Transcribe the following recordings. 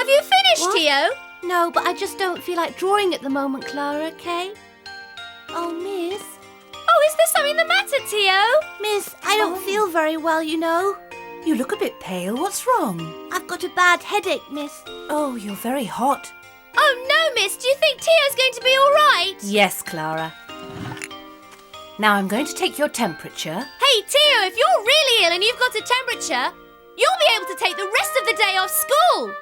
you finished, What? Theo? No, but I just don't feel like drawing at the moment, Clara, okay? Oh, Miss. Oh, is there something the matter, Theo? Miss, I don't feel very well, you know. You look a bit pale. What's wrong? I've got a bad headache, Miss. Oh, you're very hot. Oh, no, miss. Do you think Theo's going to be all right? Yes, Clara. Now I'm going to take your temperature. Hey, Theo, if you're really ill and you've got a temperature, you'll be able to take the rest of the day off school.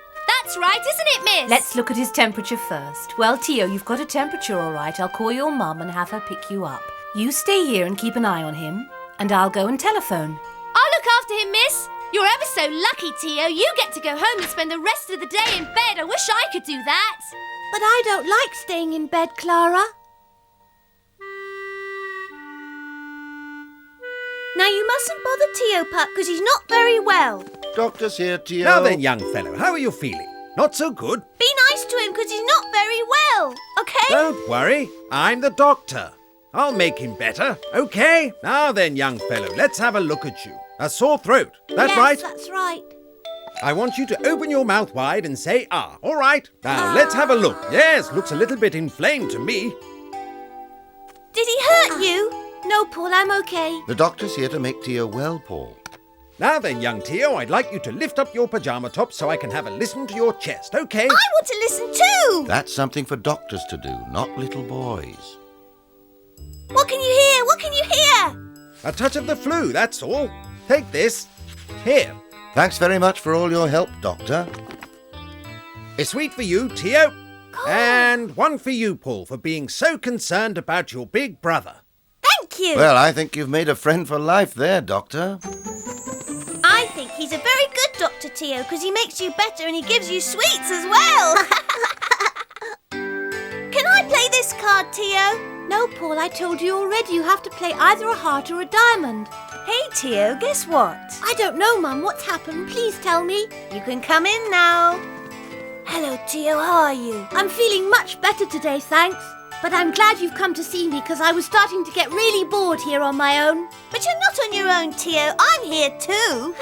That's right, isn't it, miss? Let's look at his temperature first. Well, Theo, you've got a temperature all right. I'll call your mum and have her pick you up. You stay here and keep an eye on him, and I'll go and telephone. I'll look after him, miss. You're ever so lucky, Theo. You get to go home and spend the rest of the day in bed. I wish I could do that. But I don't like staying in bed, Clara. Now, you mustn't bother Theo, Puck, because he's not very well. Doctor's here, Theo. Now then, young fellow, how are you feeling? Not so good? Be nice to him, because he's not very well, OK? Don't worry, I'm the doctor. I'll make him better, OK? Now then, young fellow, let's have a look at you. A sore throat, that yes, right? That's right. I want you to open your mouth wide and say ah, all right? Now, let's have a look. Yes, looks a little bit inflamed to me. Did he hurt you? No, Paul, I'm OK. The doctor's here to make Theo well, Paul. Now then, young Theo, I'd like you to lift up your pyjama top so I can have a listen to your chest, OK? I want to listen too. That's something for doctors to do, not little boys. What can you hear? What can you hear? A touch of the flu, that's all. Take this. Here. Thanks very much for all your help, Doctor. A sweet for you, Theo. And one for you, Paul, for being so concerned about your big brother. Thank you. Well, I think you've made a friend for life there, Doctor. I think he's a very good doctor, Theo, because he makes you better and he gives you sweets as well. Can I play this card, Theo? No, Paul, I told you already. You have to play either a heart or a diamond. Hey, Theo, guess what? I don't know, Mum. What's happened? Please tell me. You can come in now. Hello, Theo. How are you? I'm feeling much better today, thanks. But I'm glad you've come to see me because I was starting to get really bored here on my own. But you're not on your own, Theo. I'm here too.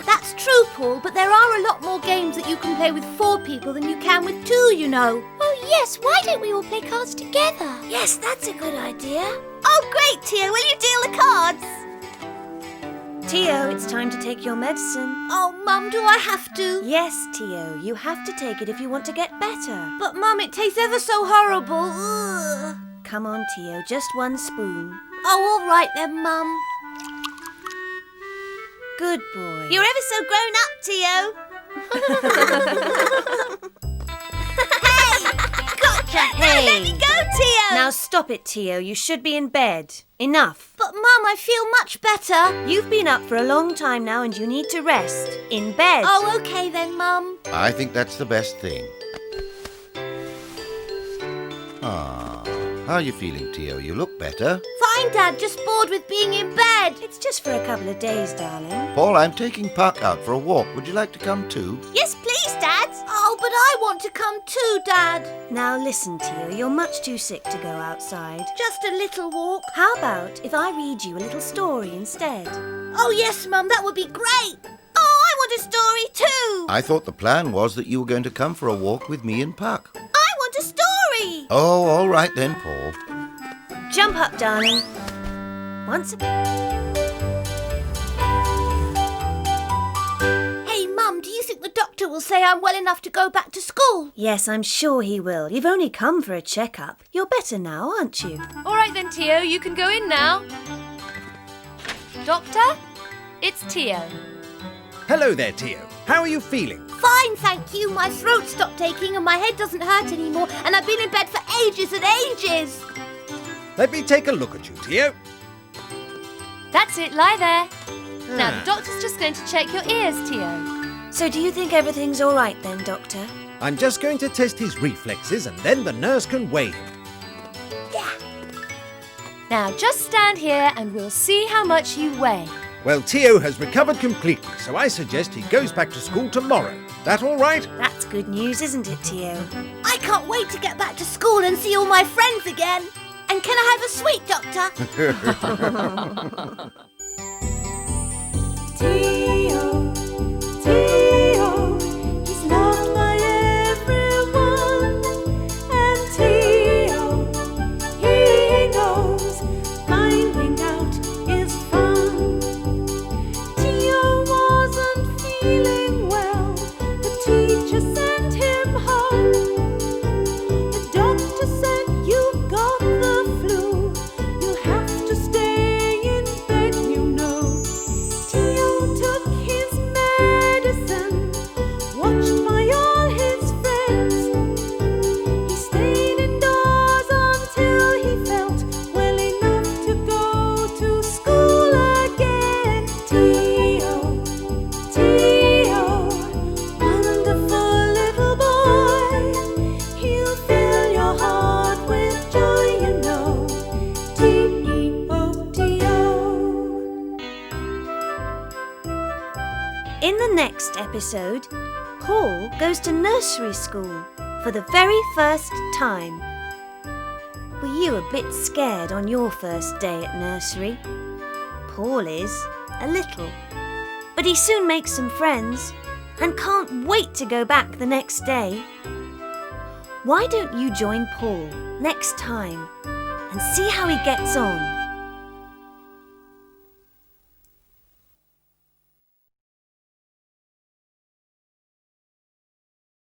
That's true, Paul, but there are a lot more games that you can play with 4 people than you can with 2, you know. Oh, yes. Why don't we all play cards together? Yes, that's a good idea. Oh, great, Theo. Will you deal the cards? Theo, it's time to take your medicine. Oh, Mum, do I have to? Yes, Theo, you have to take it if you want to get better. But, Mum, it tastes ever so horrible. Ugh. Come on, Theo, just 1 spoon. Oh, all right then, Mum. Good boy. You're ever so grown up, Theo. Hey! Gotcha! Hey! Let me go, Theo! Now stop it, Theo. You should be in bed. Enough. But, Mum, I feel much better. You've been up for a long time now and you need to rest. In bed. Oh, OK then, Mum. I think that's the best thing. How are you feeling, Theo? You look better. Fine, Dad. Just bored with being in bed. It's just for a couple of days, darling. Paul, I'm taking Puck out for a walk. Would you like to come too? Yes, please, Dad. Oh, but I want to come too, Dad. Now listen, Theo, you're much too sick to go outside. Just a little walk. How about if I read you a little story instead? Oh, yes, Mum, that would be great. Oh, I want a story too. I thought the plan was that you were going to come for a walk with me and Puck. I want a story. Oh, all right then, Paul. Jump up, darling. Once upon... Hey, Mum, do you think the doctor will say I'm well enough to go back to school? Yes, I'm sure he will. You've only come for a checkup. You're better now, aren't you? All right then, Theo, you can go in now. Doctor, it's Theo. Hello there, Theo. How are you feeling? Fine, thank you. My throat stopped aching and my head doesn't hurt anymore and I've been in bed for ages and ages. Let me take a look at you, Theo. That's it, lie there. Now, the doctor's just going to check your ears, Theo. So do you think everything's all right then, Doctor? I'm just going to test his reflexes and then the nurse can weigh him. Now, just stand here and we'll see how much you weigh. Well, Theo has recovered completely, so I suggest he goes back to school tomorrow. That all right? That's good news, isn't it, Theo? I can't wait to get back to school and see all my friends again. And can I have a sweet, Doctor? Theo, Theo, he's lovely. In the next episode, Paul goes to nursery school for the very first time. Were you a bit scared on your first day at nursery? Paul is, a little. But he soon makes some friends and can't wait to go back the next day. Why don't you join Paul next time and see how he gets on?